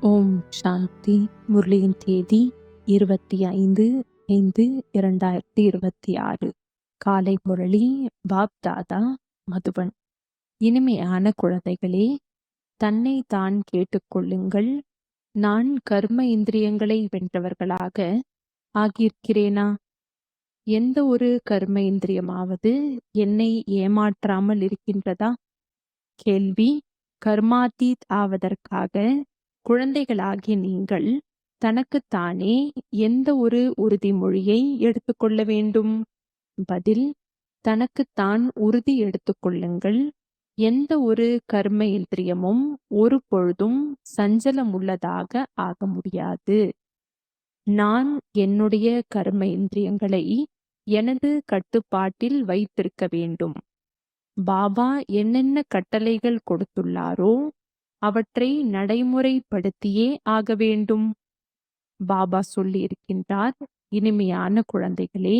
ஓம் சாந்தி. முரளியின் தேதி 25/5/2026. காலை முரளி பாப் தாதா, மதுபன். இனிமையான குழந்தைகளே, தன்னை தான் கேட்டுக்கொள்ளுங்கள். நான் கர்ம இந்திரியங்களை வென்றவர்களாக ஆகியிருக்கிறேனா? எந்த ஒரு கர்ம இந்திரியமாவது என்னை ஏமாற்றாமல் இருக்கின்றதா? கேள்வி. கர்மாதீத் ஆவதற்காக குழந்தைகளாகிய நீங்கள் தனக்குத்தானே எந்த ஒரு உறுதிமொழியை எடுத்துக்கொள்ள வேண்டும்? பதில். தனக்குத்தான் உறுதி எடுத்துக்கொள்ளுங்கள். எந்த ஒரு கர்ம இந்திரியமும் ஒரு பொழுதும் சஞ்சலமுள்ளதாக ஆக முடியாது. நான் என்னுடைய கர்ம இந்திரியங்களை எனது கட்டுப்பாட்டில் வைத்திருக்க வேண்டும். பாபா என்னென்ன கட்டளைகள் கொடுத்துள்ளாரோ அவற்றை நடைமுறைப்படுத்தியே ஆக வேண்டும். பாபா சொல்லி இருக்கின்றார், இனிமையான குழந்தைகளே,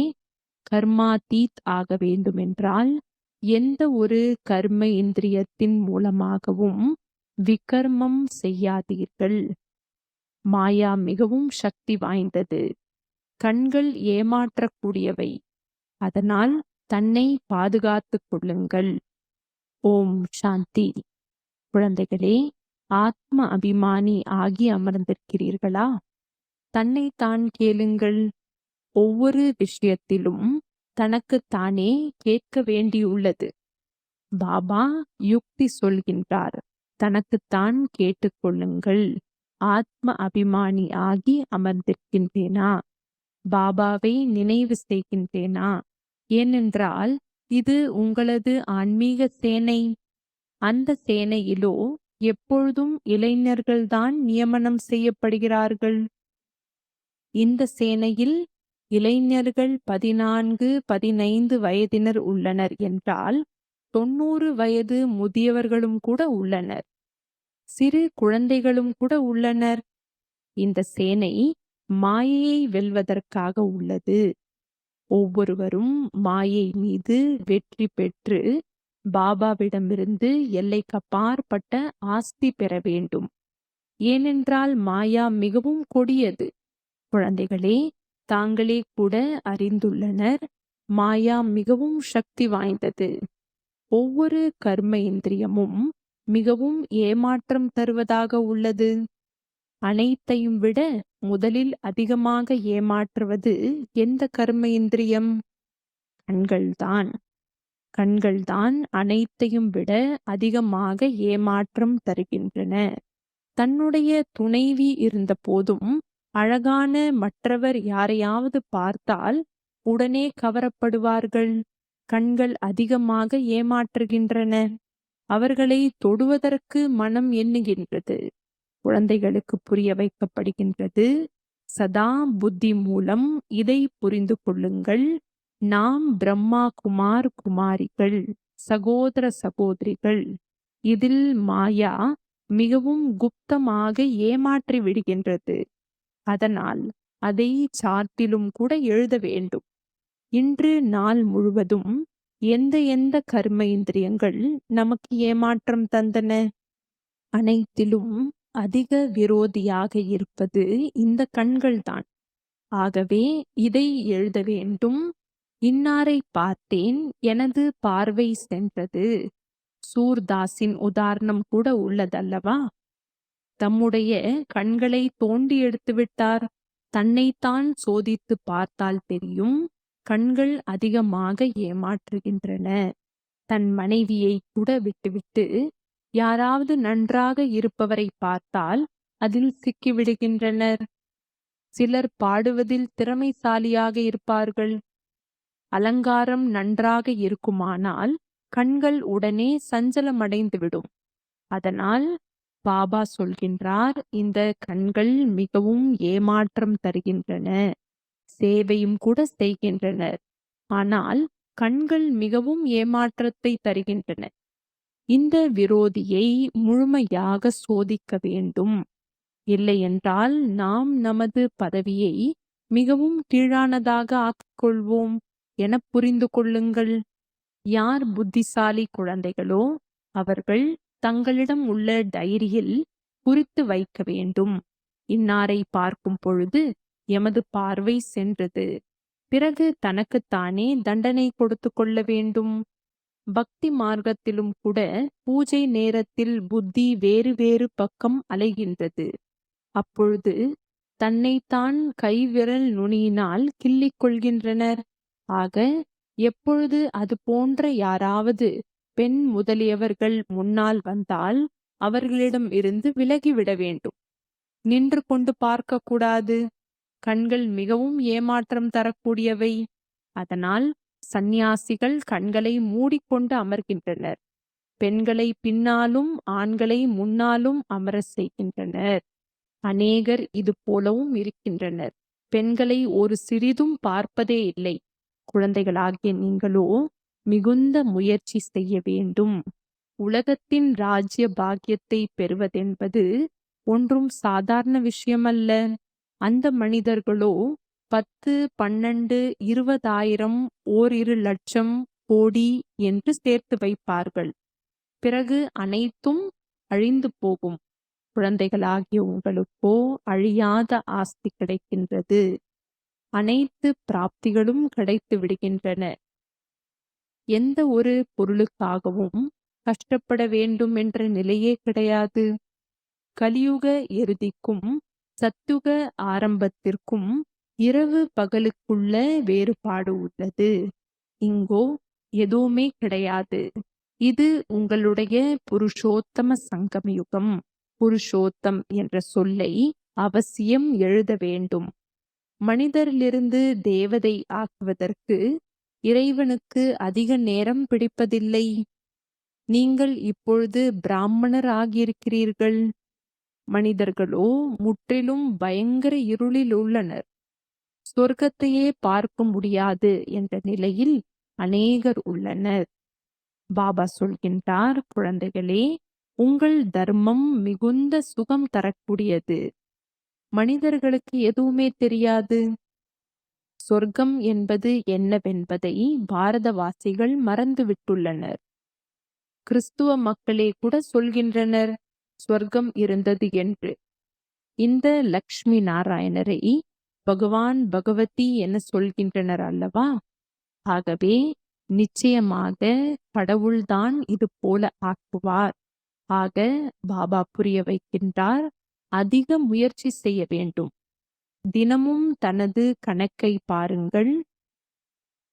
கர்மாதீத் ஆக வேண்டுமென்றால் எந்த ஒரு கர்ம இந்திரியத்தின் மூலமாகவும் விகர்மம் செய்யாதீர்கள். மாயா மிகவும் சக்தி வாய்ந்தது. கண்கள் ஏமாற்றக்கூடியவை. அதனால் தன்னை பாதுகாத்துக் கொள்ளுங்கள். ஓம் சாந்தி. குழந்தைகளே, ஆத்ம அபிமானி ஆகி அமர்ந்திருக்கிறீர்களா? தன்னைத்தான் கேளுங்கள். ஒவ்வொரு விஷயத்திலும் தனக்குத்தானே கேட்க வேண்டியுள்ளது. பாபா யுக்தி சொல்கின்றார், தனக்குத்தான் கேட்டுக்கொள்ளுங்கள். ஆத்ம அபிமானி ஆகி அமர்ந்திருக்கின்றேனா? பாபாவை நினைவு செய்கின்றேனா? ஏனென்றால் இது உங்களது ஆன்மீக சேனை. அந்த சேனையிலோ எப்பொழுதும் இளைஞர்கள்தான் நியமனம் செய்யப்படுகிறார்கள். இந்த சேனையில் இளைஞர்கள் 14, 15 வயதினர் உள்ளனர் என்றால் 90 வயது முதியவர்களும் கூட உள்ளனர். சிறு குழந்தைகளும் கூட உள்ளனர். இந்த சேனை மாயையை வெல்வதற்காக உள்ளது. ஒவ்வொருவரும் மாயை மீது வெற்றி பெற்று பாபாவிடமிருந்து எல்லைக்கப்பாற்பட்ட ஆஸ்தி பெற வேண்டும். ஏனென்றால் மாயா மிகவும் கொடியது. குழந்தைகளே, தாங்களே கூட அறிந்துள்ளனர், மாயா மிகவும் சக்தி வாய்ந்தது. ஒவ்வொரு கர்ம இந்திரியமும் மிகவும் ஏமாற்றம் தருவதாக உள்ளது. அனைத்தையும் விட முதலில் அதிகமாக ஏமாற்றுவது எந்த கர்ம இந்திரியம்? கண்கள்தான். கண்கள்தான் அனைத்தையும் விட அதிகமாக ஏமாற்றம் தருகின்றன. தன்னுடைய துணைவி இருந்த போதும் அழகான மற்றவர் யாரையாவது பார்த்தால் உடனே கவரப்படுவார்கள். கண்கள் அதிகமாக ஏமாற்றுகின்றன. அவர்களை தொடுவதற்கு மனம் எண்ணுகின்றது. குழந்தைகளுக்கு புரிய வைக்கப்படுகின்றது, சதா புத்தி மூலம் இதை புரிந்து கொள்ளுங்கள். நாம் பிரம்மா குமார் குமாரிகள், சகோதர சகோதரிகள். இதில் மாயா மிகவும் குப்தமாக ஏமாற்றி விடுகின்றது. அதனால் அதை சார்ட்டிலும் கூட எழுத வேண்டும். இன்று நாள் முழுவதும் எந்த எந்த கர்ம இந்திரியங்கள் நமக்கு ஏமாற்றம் தந்தன? அனைத்திலும் அதிக விரோதியாக இருப்பது இந்த கண்கள்தான். ஆகவே இதை எழுத வேண்டும். இன்னாரை பார்த்தேன், எனது பார்வை சென்றது. சூர்தாஸின் உதாரணம் கூட உள்ளதல்லவா? தம்முடைய கண்களை தோண்டி எடுத்து விட்டார். தன்னைத்தான் சோதித்து பார்த்தால் தெரியும், கண்கள் அதிகமாக ஏமாற்றுகின்றன. தன் மனைவியை கூட விட்டுவிட்டு யாராவது நன்றாக இருப்பவரை பார்த்தால் அதில் சிக்கிவிடுகின்றனர். சிலர் பாடுவதில் திறமைசாலியாக இருப்பார்கள். அலங்காரம் நன்றாக இருக்குமானால் கண்கள் உடனே சஞ்சலமடைந்துவிடும். அதனால் பாபா சொல்கின்றார், இந்த கண்கள் மிகவும் ஏமாற்றம் தருகின்றன. சேவையும் கூட செய்கின்றனர். ஆனால் கண்கள் மிகவும் ஏமாற்றத்தை தருகின்றன. இந்த விரோதியை முழுமையாக சோதிக்க வேண்டும். இல்லையென்றால் நாம் நமது பதவியை மிகவும் கீழானதாக ஆக்கிக்கொள்வோம் என புரிந்து கொள்ளுங்கள். யார் புத்திசாலி குழந்தைகளோ அவர்கள் தங்களிடம் உள்ள டைரியில் குறித்து வைக்க வேண்டும். இன்னாரை பார்க்கும் பொழுது எமது பார்வை சென்றது. பிறகு தனக்குத்தானே தண்டனை கொடுத்து கொள்ள வேண்டும். பக்தி மார்க்கத்திலும் கூட பூஜை நேரத்தில் புத்தி வேறு வேறு பக்கம் அலைகின்றது. அப்பொழுது தன்னைத்தான் கைவிரல் நுனியினால் கிள்ளிக் கொள்கின்றனர். ஆக எப்பொழுது அது போன்ற யாராவது பெண் முதலியவர்கள் முன்னால் வந்தால் அவர்களிடம் இருந்து விலகிவிட வேண்டும். நின்று கொண்டு பார்க்க கூடாது. கண்கள் மிகவும் ஏமாற்றம் தரக்கூடியவை. அதனால் சந்நியாசிகள் கண்களை மூடிக்கொண்டு அமர்கின்றனர். பெண்களை பின்னாலும் ஆண்களை முன்னாலும் அமர செய்கின்றனர். அநேகர் இது போலவும் இருக்கின்றனர். பெண்களை ஒரு சிறிதும் பார்ப்பதே இல்லை. குழந்தைகளாகிய நீங்களோ மிகுந்த முயற்சி செய்ய வேண்டும். உலகத்தின் ராஜ்ய பாக்கியத்தை பெறுவதென்பது ஒன்றும் சாதாரண விஷயமல்ல. அந்த மனிதர்களோ 10, 12, 20,000, ஓரிரு லட்சம், கோடி என்று சேர்த்து வைப்பார்கள். பிறகு அனைத்தும் அழிந்து போகும். குழந்தைகளாகிய உங்களுக்கோ அழியாத ஆஸ்தி கிடைக்கின்றது. அனைத்து பிராப்திகளும் கிடைத்து விடுகின்றன. எந்த ஒரு பொருளுக்காகவும் கஷ்டப்பட வேண்டும் என்ற நிலையே கிடையாது. கலியுக இறுதிக்கும் சத்துக ஆரம்பத்திற்கும் இரவு பகலுக்குள்ள வேறுபாடு உள்ளது. இங்கோ எதுவுமே கிடையாது. இது உங்களுடைய புருஷோத்தம சங்கம யுகம். புருஷோத்தம் என்ற சொல்லை அவசியம் எழுத வேண்டும். மனிதரிலிருந்து தேவதை ஆக்குவதற்கு இறைவனுக்கு அதிக நேரம் பிடிப்பதில்லை. நீங்கள் இப்பொழுது பிராமணர் ஆகியிருக்கிறீர்கள். மனிதர்களோ முற்றிலும் பயங்கர இருளில் உள்ளனர். சொர்க்கத்தையே பார்க்க முடியாது என்ற நிலையில் அநேகர் உள்ளனர். பாபா சொல்கின்றார், குழந்தைகளே, உங்கள் தர்மம் மிகுந்த சுகம் தரக்கூடியது. மனிதர்களுக்கு எதுவுமே தெரியாது. சொர்க்கம் என்பது என்னவென்பதை பாரதவாசிகள் மறந்துவிட்டுள்ளனர். கிறிஸ்துவ மக்களே கூட சொல்கின்றனர் சொர்க்கம் இருந்தது என்று. இந்த லக்ஷ்மி நாராயணரை பகவான் பகவதி என சொல்கின்றனர் அல்லவா? ஆகவே நிச்சயமாக கடவுள்தான் இது போல ஆக்குவார். ஆக பாபா புரிய வைக்கின்றார், அதிக முயற்சி செய்ய வேண்டும். தினமும் தனது கணக்கை பாருங்கள்.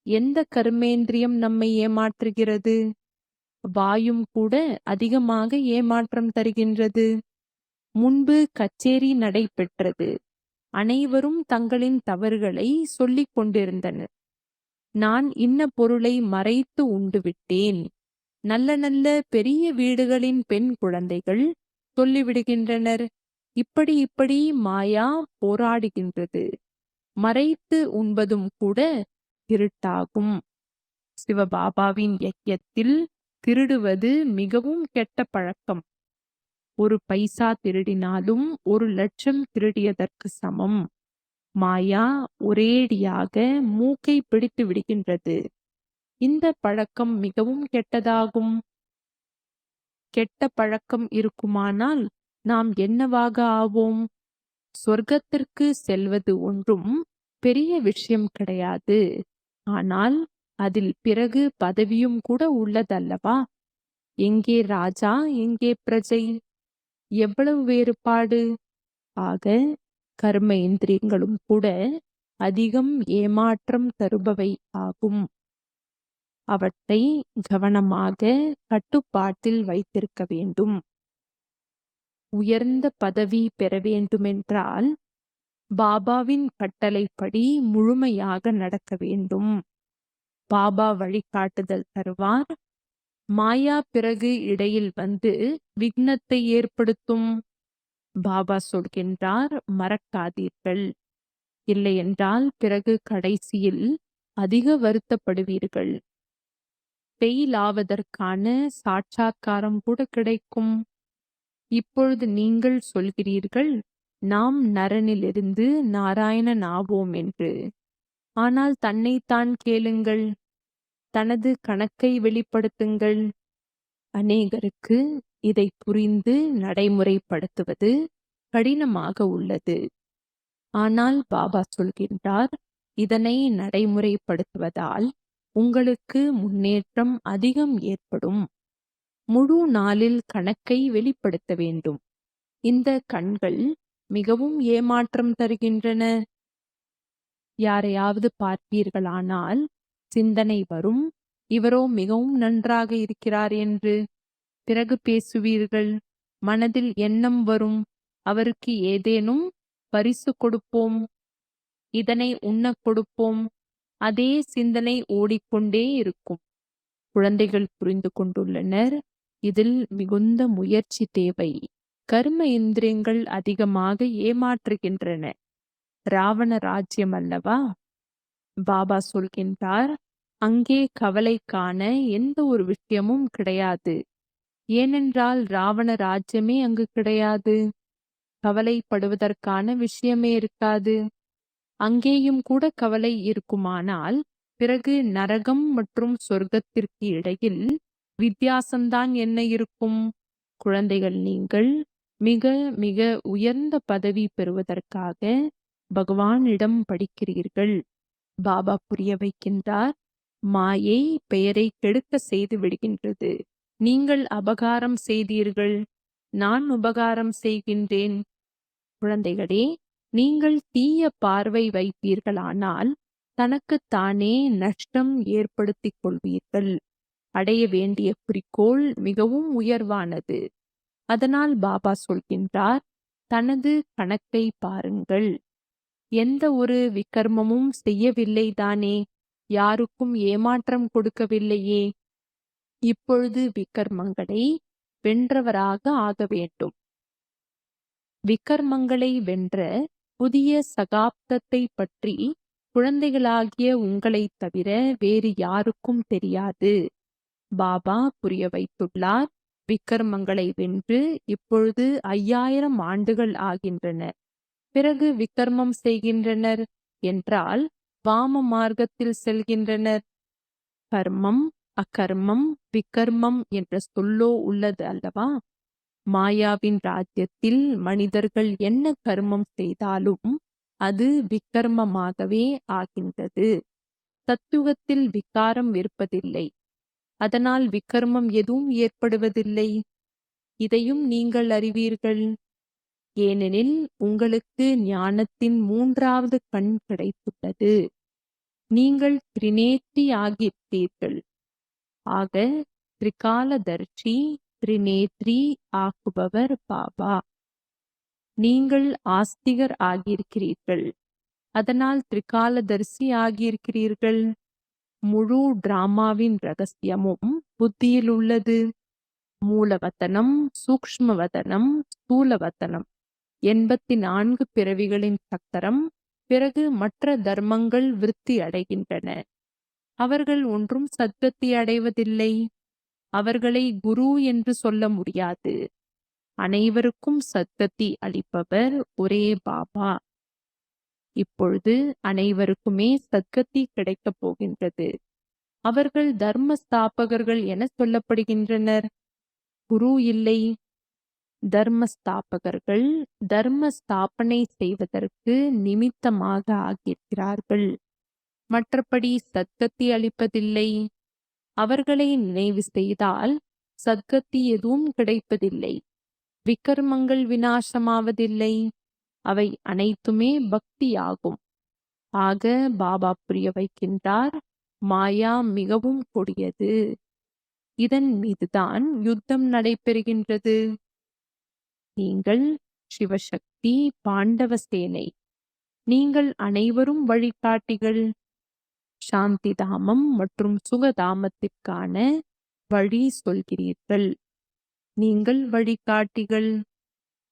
எந்த கர்மேந்திரியம் நம்மை ஏமாற்றுகிறது? வாயும் கூட அதிகமாக ஏமாற்றம் தருகின்றது. முன்பு கச்சேரி நடைபெற்றது. அனைவரும் தங்களின் தவறுகளை சொல்லிக் கொண்டிருந்தனர். நான் இன்ன பொருளை மறைத்து உண்டு விட்டேன். நல்ல நல்ல பெரிய வீடுகளின் பெண் குழந்தைகள் சொல்லிவிடுகின்றனர், இப்படி இப்படி மாயா போராடுகின்றது. மறைத்து உண்பதும் கூட இருட்டாகும். சிவபாபாவின் யஜ்யத்தில் திருடுவது மிகவும் கெட்ட பழக்கம். ஒரு பைசா திருடினாலும் 1,00,000 திருடியதற்கு சமம். மாயா ஒரேடியாக மூக்கை பிடித்து விடுகின்றது. இந்த பழக்கம் மிகவும் கெட்டதாகும். கெட்ட பழக்கம் இருக்குமானால் நாம் என்னவாக ஆவோம்? சொர்க்கத்திற்கு செல்வது ஒன்றும் பெரிய விஷயம் கிடையாது. ஆனால் அதில் பிறகு பதவியும் கூட உள்ளதல்லவா? எங்கே ராஜா, எங்கே பிரஜை? எவ்வளவு வேறுபாடு! ஆக கர்ம இந்திரியங்களும் கூட அதிகம் ஏமாற்றம் தருபவை ஆகும். அவற்றை கவனமாக கட்டுப்பாட்டில் வைத்திருக்க வேண்டும். உயர்ந்த பதவி பெற வேண்டுமென்றால் பாபாவின் கட்டளைப்படி முழுமையாக நடக்க வேண்டும். பாபா வழிகாட்டுதல் தருவார். மாயா பிறகு இடையில் வந்து விக்னத்தை ஏற்படுத்தும். பாபா சொல்கின்றார், மறக்காதீர்கள். இல்லையென்றால் பிறகு கடைசியில் அதிக வருத்தப்படுவீர்கள். ஃபெயில் ஆவதற்கான சாட்சாத்காரம் கூட கிடைக்கும். இப்பொழுது நீங்கள் சொல்கிறீர்கள், நாம் நரனிலிருந்து நாராயணன் ஆவோம் என்று. ஆனால் தன்னைத்தான் கேளுங்கள். தனது கணக்கை வெளிப்படுத்துங்கள். அநேகருக்கு இதை புரிந்து நடைமுறைப்படுத்துவது கடினமாக உள்ளது. ஆனால் பாபா சொல்கின்றார், இதனை நடைமுறைப்படுத்துவதால் உங்களுக்கு முன்னேற்றம் அதிகம் ஏற்படும். முழு நாளில் கணக்கை வெளிப்படுத்த வேண்டும். இந்த கண்கள் மிகவும் ஏமாற்றம் தருகின்றன. யாரையாவது பார்ப்பீர்களானால் சிந்தனை வரும், இவரோ மிகவும் நன்றாக இருக்கிறார் என்று. பிறகு பேசுவீர்கள், மனதில் எண்ணம் வரும், அவருக்கு ஏதேனும் பரிசு கொடுப்போம், இதனை உண்ணக் கொடுப்போம். அதே சிந்தனை ஓடிக்கொண்டே இருக்கும். குழந்தைகள் புரிந்து கொண்டுள்ளனர், இதில் மிகுந்த முயற்சி தேவை. கர்ம இந்திரியங்கள் அதிகமாக ஏமாற்றுகின்றன. ராவண ராஜ்யம் அல்லவா? பாபா சொல்கின்றார், அங்கே கவலைக்கான எந்த ஒரு விஷயமும் கிடையாது. ஏனென்றால் ராவண ராஜ்யமே அங்கு கிடையாது. கவலைப்படுவதற்கான விஷயமே இருக்காது. அங்கேயும் கூட கவலை இருக்குமானால் பிறகு நரகம் மற்றும் சொர்க்கத்திற்கு இடையில் வித்தியாசம்தான் என்ன இருக்கும்? குழந்தைகள், நீங்கள் மிக மிக உயர்ந்த பதவி பெறுவதற்காக பகவானிடம் படிக்கிறீர்கள். பாபா புரிய வைக்கின்றார், மாயை பெயரை கெடுக்க செய்து விடுகின்றது. நீங்கள் அபகாரம் செய்தீர்கள், நான் உபகாரம் செய்கின்றேன். குழந்தைகளே, நீங்கள் தீய பார்வை வைப்பீர்களானால் தனக்குத்தானே நஷ்டம் ஏற்படுத்திக் கொள்வீர்கள். அடைய வேண்டிய குறிக்கோள் மிகவும் உயர்வானது. அதனால் பாபா சொல்கின்றார், தனது கணக்கை பாருங்கள். எந்த ஒரு விக்கர்மமும் செய்யவில்லை தானே, யாருக்கும் ஏமாற்றம் கொடுக்கவில்லையே. இப்பொழுது விக்கர்மங்களை வென்றவராக ஆக வேண்டும். விக்கர்மங்களை வென்ற புதிய சகாப்தத்தை பற்றி குழந்தைகளாகிய உங்களைத் தவிர வேறு யாருக்கும் தெரியாது. பாபா புரிய வைத்துள்ளார், விக்கர்மங்களை வென்று இப்பொழுது 5000 ஆண்டுகள் ஆகின்றன. பிறகு விக்கர்மம் செய்கின்றனர் என்றால் வாம மார்க்கத்தில் செல்கின்றனர். கர்மம், அகர்மம், விக்கர்மம் என்ற சொல்லோ உள்ளது அல்லவா? மாயாவின் ராஜ்யத்தில் மனிதர்கள் என்ன கர்மம் செய்தாலும் அது விக்கர்மமாகவே ஆகின்றது. தத்துவத்தில் விகாரம் இருப்பதில்லை. அதனால் விக்கர்மம் எதுவும் ஏற்படுவதில்லை. இதையும் நீங்கள் அறிவீர்கள். ஏனெனில் உங்களுக்கு ஞானத்தின் 3வது கண் கிடைத்துள்ளது. நீங்கள் திரிநேத்ரி ஆகியிருப்பீர்கள். ஆக திரிகாலதர்ஷி, திரிநேத்ரி ஆக்குபவர் பாபா. நீங்கள் ஆஸ்திகர் ஆகியிருக்கிறீர்கள். அதனால் திரிகாலதர்சி ஆகியிருக்கிறீர்கள். முழு டிராமாவின் ரகசியமும் புத்தியில் உள்ளது. மூலவத்தனம், சூக்ஷ்மவதனம், ஸ்தூலவத்தனம் 84 பிறவிகளின் சக்கரம். பிறகு மற்ற தர்மங்கள் விருத்தி அடைகின்றன. அவர்கள் ஒன்றும் சத்கதி அடைவதில்லை. அவர்களை குரு என்று சொல்ல முடியாது. அனைவருக்கும் சத்கதி அளிப்பவர் ஒரே பாபா. இப்பொழுது அனைவருக்குமே சத்கதி கிடைக்கப் போகின்றது. அவர்கள் தர்ம ஸ்தாபகர்கள் என சொல்லப்படுகின்றனர். குரு இல்லை. தர்ம ஸ்தாபகர்கள் தர்ம ஸ்தாபனை செய்வதற்கு நிமித்தமாக ஆகியிருக்கிறார்கள். மற்றபடி சத்கதி அளிப்பதில்லை. அவர்களை நினைவு செய்தால் சத்கதி எதுவும் கிடைப்பதில்லை. விக்கர்மங்கள் விநாசமாவதில்லை. அவை அனைத்துமே பக்தியாகும். ஆக பாபா புரிய வைக்கின்றார், மாயா மிகவும் கொடியது. இதன் மீதுதான் யுத்தம் நடைபெறுகின்றது. நீங்கள் சிவசக்தி, பாண்டவ சேனை. நீங்கள் அனைவரும் வழிகாட்டிகள். சாந்தி தாமம் மற்றும் சுகதாமத்திற்கான வழி சொல்கிறீர்கள். நீங்கள் வழிகாட்டிகள்.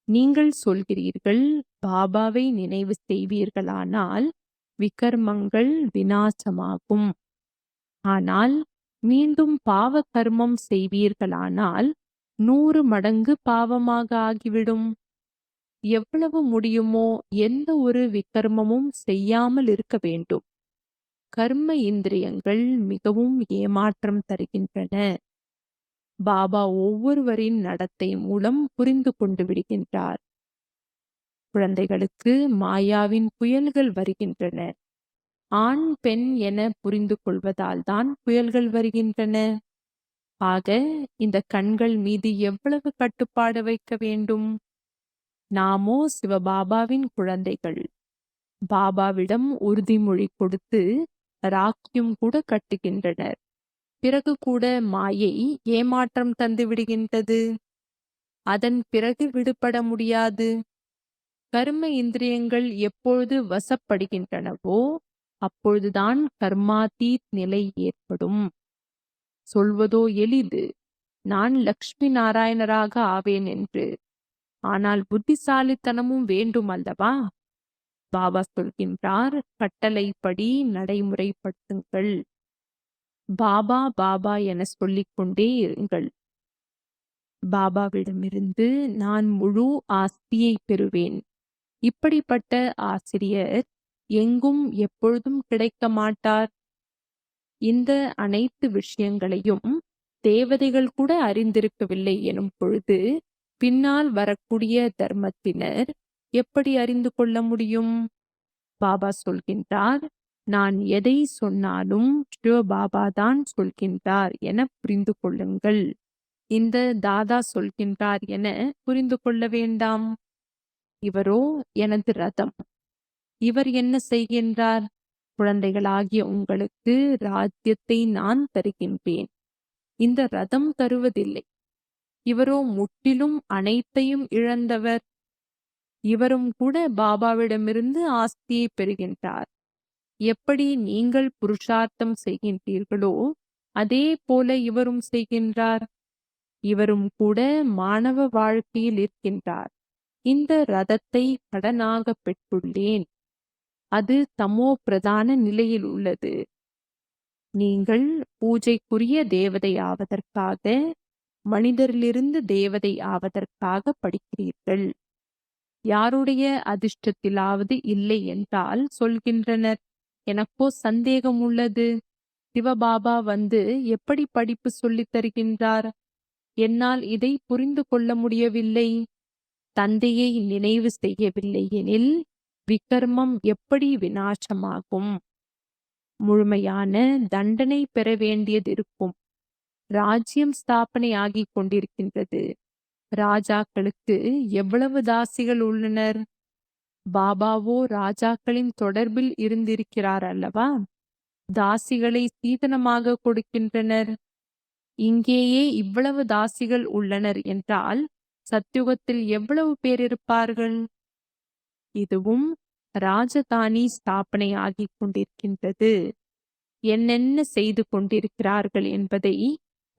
நீங்கள் சொல்கிறீர்கள், பாபாவை நினைவு செய்வீர்களானால் விகர்மங்கள் விநாசமாகும். ஆனால் மீண்டும் பாவ கர்மம் செய்வீர்களானால் 100 மடங்கு பாவமாக ஆகிவிடும். எவ்வளவு முடியுமோ எந்த ஒரு விகர்மமும் செய்யாமல் இருக்க வேண்டும். கர்ம இந்திரியங்கள் மிகவும் ஏமாற்றம் தருகின்றன. பாபா ஒவ்வொருவரின் நடத்தை மூலம் புரிந்து கொண்டு விடுகின்றார். குழந்தைகளுக்கு மாயாவின் புயல்கள் வருகின்றன. ஆண் பெண் என புரிந்து கொள்வதால் தான் புயல்கள் வருகின்றன. ஆக இந்த கண்கள் மீது எவ்வளவு கட்டுப்பாடு வைக்க வேண்டும்? நாமோ சிவபாபாவின் குழந்தைகள். பாபாவிடம் உறுதிமொழி கொடுத்து ராக்கியம் கூட கட்டுகின்றனர். பிறகு கூட மாயை ஏமாற்றம் தந்து விடுகின்றது. அதன் பிறகு விடுபட முடியாது. கர்ம இந்திரியங்கள் எப்பொழுது வசப்படுகின்றனவோ அப்பொழுதுதான் கர்மாதீத் நிலை ஏற்படும். சொல்வதோ எளிது, நான் லக்ஷ்மி நாராயணராக ஆவேன் என்று. ஆனால் புத்திசாலித்தனமும் வேண்டும் அல்லவா? பாபா சொல்கின்றார், கட்டளைப்படி நடைமுறைப்படுத்துங்கள். பாபா பாபா என சொல்லிக்கொண்டே இருங்கள். பாபாவிடமிருந்து நான் முழு ஆஸ்தியை பெறுவேன். இப்படிப்பட்ட ஆசிரியர் எங்கும் எப்பொழுதும் கிடைக்க மாட்டார். இந்த அனைத்து விஷயங்களையும் தேவதைகள் கூட அறிந்திருக்கவில்லை எனும் பொழுது பின்னால் வரக்கூடிய தர்மத்தினர் எப்படி அறிந்து கொள்ள முடியும்? பாபா சொல்கின்றார், நான் எதை சொன்னாலும் சிவபாபா தான் சொல்கின்றார் என புரிந்து கொள்ளுங்கள். இந்த தாதா சொல்கின்றார் என புரிந்து கொள்ள வேண்டாம். இவரோ எனது ரதம். இவர் என்ன செய்கின்றார்? குழந்தைகளாகிய உங்களுக்கு ராஜ்யத்தை நான் தருகின்றேன். இந்த ரதம் தருவதில்லை. இவரோ முற்றிலும் அனைத்தையும் இழந்தவர். இவரும் கூட பாபாவிடமிருந்து ஆஸ்தியை பெறுகின்றார். எப்படி நீங்கள் புருஷார்த்தம் செய்கின்றீர்களோ அதே போல இவரும் செய்கின்றார். இவரும் கூட மாணவ வாழ்க்கையில் இருக்கின்றார். இந்த ரதத்தை கடனாக பெற்றுள்ளேன். அது தமோ பிரதான நிலையில் உள்ளது. நீங்கள் பூஜைக்குரிய தேவதை ஆவதற்காக, மனிதரிலிருந்து தேவதை ஆவதற்காக படிக்கிறீர்கள். யாருடைய அதிர்ஷ்டத்திலாவது இல்லை என்றால் சொல்கின்றனர், எனக்கோ சந்தேகம் உள்ளது. சிவபாபா வந்து எப்படி படிப்பு சொல்லித் தருகின்றார்? என்னால் இதை புரிந்து கொள்ள முடியவில்லை. தந்தையை நினைவு செய்யவில்லை எனில் விகர்மம் எப்படி விநாசமாகும்? முழுமையான தண்டனை பெற வேண்டியதிருக்கும். ராஜ்யம் ஸ்தாபனை ஆகிக் கொண்டிருக்கின்றது. ராஜாக்களுக்கு எவ்வளவு தாசிகள் உள்ளனர்? பாபாவோ ராஜாக்களின் தொடர்பில் இருந்திருக்கிறார் அல்லவா? தாசிகளை சீதனமாக கொடுக்கின்றனர். இங்கேயே இவ்வளவு தாசிகள் உள்ளனர் என்றால் சத்யுகத்தில் எவ்வளவு பேர் இருப்பார்கள்? இதுவும் ராஜதானி ஸ்தாபனை ஆகிக் கொண்டிருக்கின்றது. என்னென்ன செய்து கொண்டிருக்கிறார்கள் என்பதை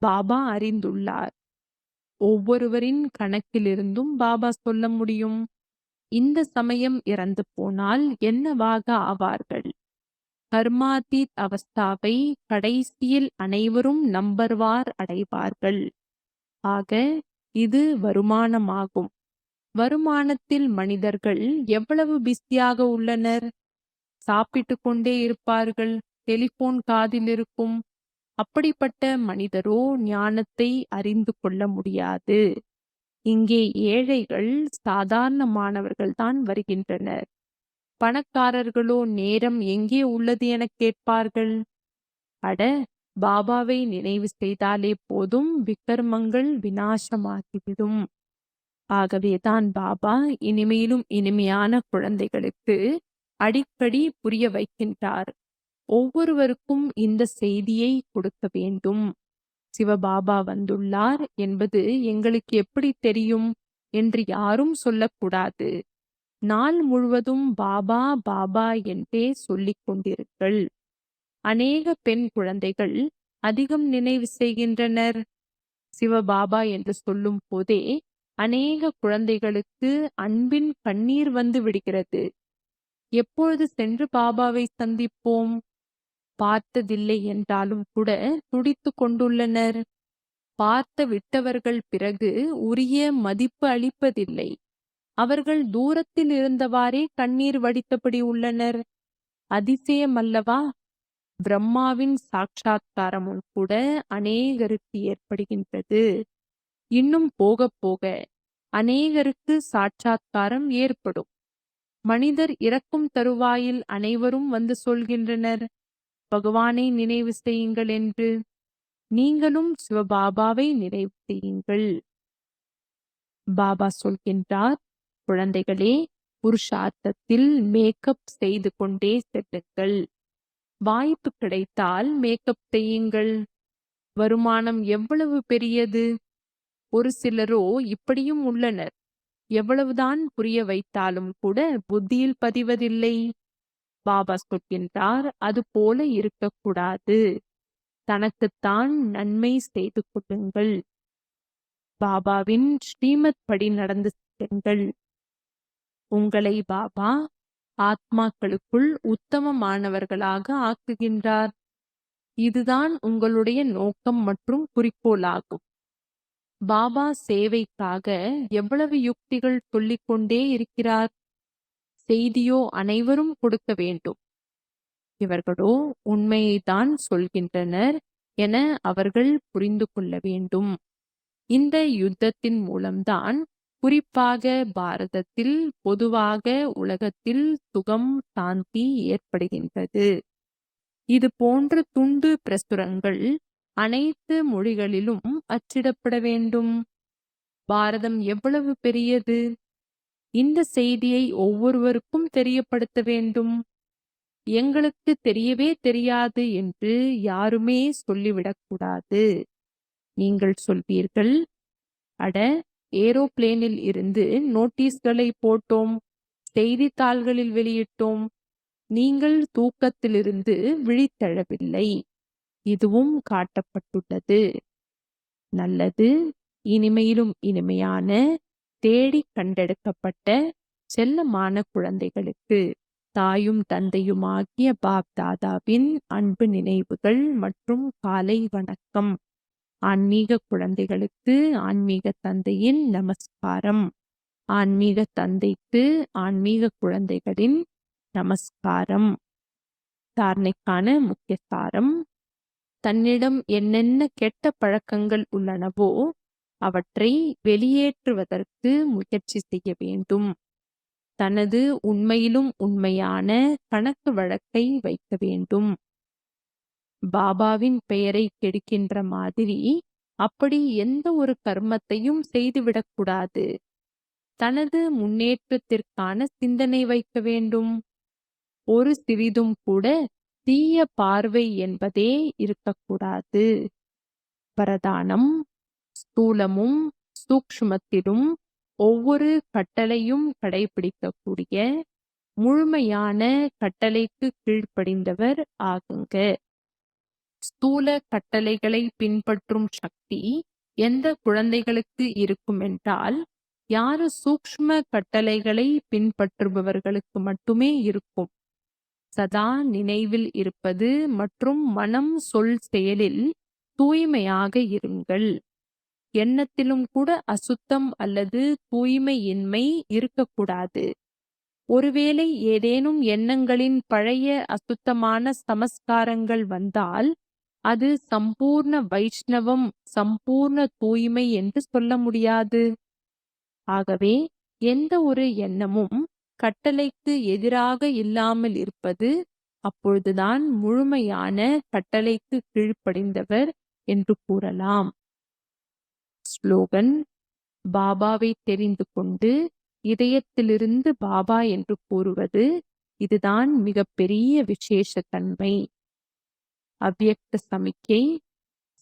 பாபா அறிந்துள்ளார். ஒவ்வொருவரின் கணக்கிலிருந்தும் பாபா சொல்ல முடியும். இந்த சமயம் இறந்து போனால் என்னவாக ஆவார்கள்? கர்மாதீத் அவஸ்தாவை கடைசியில் அனைவரும் நம்பர்வார் அடைவார்கள். ஆக இது வருமானமாகும். வருமானத்தில் மனிதர்கள் எவ்வளவு பிஸியாக உள்ளனர்? சாப்பிட்டு கொண்டே இருப்பார்கள். டெலிபோன் காதில் இருக்கும். அப்படிப்பட்ட மனிதரோ ஞானத்தை அறிந்து கொள்ள முடியாது. இங்கே ஏழைகள் சாதாரணமானவர்கள் தான் வருகின்றனர். பணக்காரர்களோ நேரம் எங்கே உள்ளது என கேட்பார்கள். அட, பாபாவை நினைவு செய்தாலே போதும், விக்கர்மங்கள் விநாசமாகிவிடும். ஆகவேதான் பாபா இனிமையிலும் இனிமையான குழந்தைகளுக்கு அடிக்கடி புரிய வைக்கின்றார். ஒவ்வொருவருக்கும் இந்த செய்தியை கொடுக்க வேண்டும். சிவபாபா வந்துள்ளார் என்பது எங்களுக்கு எப்படி தெரியும் என்று யாரும் சொல்லக்கூடாது. நாள் முழுவதும் பாபா பாபா என்றே சொல்லிக் கொண்டிருங்கள். அநேக பெண் குழந்தைகள் அதிகம் நினைவு செய்கின்றனர். சிவபாபா என்று சொல்லும் போதே அநேக குழந்தைகளுக்கு அன்பின் கண்ணீர் வந்து விடுகிறது. எப்பொழுது சென்று பாபாவை சந்திப்போம்? பார்த்ததில்லை என்றாலும் கூட துடித்து கொண்டுள்ளனர். பார்த்து விட்டவர்கள் பிறகு உரிய மதிப்பு அளிப்பதில்லை. அவர்கள் தூரத்தில் இருந்தவாறே கண்ணீர் வடித்தபடி உள்ளனர். அதிசயம் அல்லவா? பிரம்மாவின் சாட்சாத்காரமும் கூட அநேகருக்கு ஏற்படுகின்றது. இன்னும் போக போக அநேகருக்கு சாட்சாத்காரம் ஏற்படும். மனிதர் இறக்கும் தருவாயில் அனைவரும் வந்து சொல்கின்றனர், பகவானை நினைவு செய்யுங்கள் என்று. நீங்களும் சிவபாபாவை நினைவு செய்யுங்கள். பாபா சொல்கின்றார், குழந்தைகளே, புருஷார்த்தத்தில் மேக்கப் செய்து கொண்டே செல்லுங்கள். வாய்ப்பு கிடைத்தால் மேக்கப் செய்யுங்கள். வருமானம் எவ்வளவு பெரியது! ஒரு சிலரோ இப்படியும் உள்ளனர். எவ்வளவுதான் புரிய வைத்தாலும் கூட புத்தியில் பதிவதில்லை. பாபா சொல்கின்றார், அது போல இருக்கக்கூடாது. தனக்குத்தான் நன்மை செய்து கொள்ளுங்கள். பாபாவின் ஸ்ரீமத் படி நடந்து செல்லுங்கள். உங்களை பாபா ஆத்மாக்களுக்குள் உத்தமமானவர்களாக ஆக்குகின்றார். இதுதான் உங்களுடைய நோக்கம் மற்றும் குறிக்கோளாகும். பாபா சேவைக்காக எவ்வளவு யுக்திகள் சொல்லிக் கொண்டே இருக்கிறார். செய்தியோ அனைவரும் கொடுக்க வேண்டும். இவர்களோ உண்மையைத்தான் சொல்கின்றனர் என அவர்கள் புரிந்து கொள்ள வேண்டும். இந்த யுத்தத்தின் மூலம்தான் குறிப்பாக பாரதத்தில், பொதுவாக உலகத்தில் சுகம், சாந்தி ஏற்படுகின்றது. இது போன்ற துண்டு பிரசுரங்கள் அனைத்து மொழிகளிலும் அச்சிடப்பட வேண்டும். பாரதம் எவ்வளவு பெரியது! இந்த செய்தியை ஒவ்வொருவருக்கும் தெரியப்படுத்த வேண்டும். எங்களுக்கு தெரியவே தெரியாது என்று யாருமே சொல்லிவிடக்கூடாது. நீங்கள் சொல்வீர்கள், அட, ஏரோப்ளேனில் இருந்து நோட்டீஸ்களை போட்டோம், செய்தித்தாள்களில் வெளியிட்டோம். நீங்கள் தூக்கத்திலிருந்து விழித்தெழவில்லை. இதுவும் காட்டப்பட்டுள்ளது. நல்லது. இனிமையிலும் இனிமையான, தேடிக் கண்டெடுக்கப்பட்ட செல்லமான குழந்தைகளுக்கு தாயும் தந்தையுமாகிய பாப் தாதாவின் அன்பு நினைவுகள் மற்றும் காலை வணக்கம். ஆன்மீக குழந்தைகளுக்கு ஆன்மீக தந்தையின் நமஸ்காரம். ஆன்மீக தந்தைக்கு ஆன்மீக குழந்தைகளின் நமஸ்காரம். தாரணைக்கான முக்கிய சாரம்: தன்னிடம் என்னென்ன கெட்ட பழக்கங்கள் உள்ளனவோ அவற்றை வெளியேற்றுவதற்கு முயற்சி செய்ய வேண்டும். தனது உண்மையிலும் உண்மையான கணக்கு வழக்கை வைக்க வேண்டும். பாபாவின் பெயரை கெடுக்கின்ற மாதிரி அப்படி எந்த ஒரு கர்மத்தையும் செய்துவிடக்கூடாது. தனது முன்னேற்றத்திற்கான சிந்தனை வைக்க வேண்டும். ஒரு சிறிதும் கூட தீய பார்வை என்பதே இருக்கக்கூடாது. பிரதானம் ஸ்தூலமும் சூக்ஷ்மத்திலும் ஒவ்வொரு கட்டளையும் கடைபிடிக்கக்கூடிய முழுமையான கட்டளைக்கு கீழ்ப்படிந்தவர் ஆகுங்க. ஸ்தூல கட்டளைகளை பின்பற்றும் சக்தி எந்த குழந்தைகளுக்கு இருக்கும் என்றால், யாரு சூக்ஷ்ம கட்டளைகளை பின்பற்றுபவர்களுக்கு மட்டுமே இருக்கும். சதா நினைவில் இருப்பது மற்றும் மனம், சொல், செயலில் தூய்மையாக இருங்கள். எண்ணத்திலும் கூட அசுத்தம் அல்லது தூய்மையின்மை இருக்கக்கூடாது. ஒருவேளை ஏதேனும் எண்ணங்களின் பழைய அசுத்தமான சமஸ்காரங்கள் வந்தால் அது சம்பூர்ண வைஷ்ணவம், சம்பூர்ண தூய்மை என்று சொல்ல முடியாது. ஆகவே எந்த ஒரு எண்ணமும் கட்டளைக்கு எதிராக இல்லாமல் இருப்பது, அப்பொழுதுதான் முழுமையான கட்டளைக்கு கீழ்ப்படிந்தவர் என்று கூறலாம். ஸ்லோகன்: பாபாவை தெரிந்து கொண்டு இதயத்திலிருந்து பாபா என்று கூறுவது, இதுதான் மிகப்பெரிய விசேஷ தன்மை. அவ்யக்த சமிக்கை: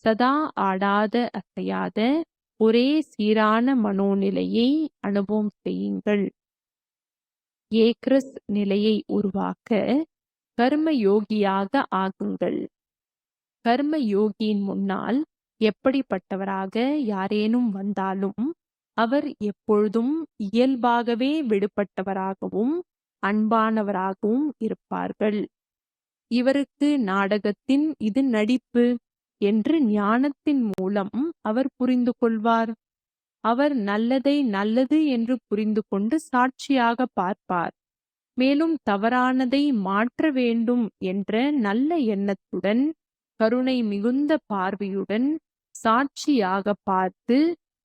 சதா ஆடாத அசையாத ஒரே சீரான மனோநிலையை அனுபவம் செய்யுங்கள். ஏக்ரஸ் நிலையை உருவாக்க கர்ம யோகியாக ஆகுங்கள். கர்ம யோகியின் முன்னால் எப்படிப்பட்டவராக யாரேனும் வந்தாலும் அவர் எப்பொழுதும் இயல்பாகவே விடுபட்டவராகவும் அன்பானவராகவும் இருப்பார்கள். இவருக்கு நாடகத்தின் இது நடிப்பு என்று ஞானத்தின் மூலம் அவர் புரிந்து கொள்வார். அவர் நல்லதை நல்லது என்று புரிந்து கொண்டு சாட்சியாக பார்ப்பார். மேலும் தவறானதை மாற்ற வேண்டும் என்ற நல்ல எண்ணத்துடன், கருணை மிகுந்த பார்வையுடன் சாட்சியாக பார்த்து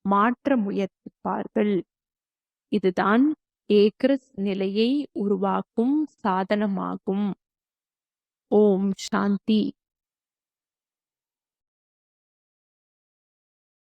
மாற்ற முயற்சிப்பார்கள். இதுதான் ஏக்ரஸ் நிலையை உருவாக்கும் சாதனமாகும். ஓம் சாந்தி.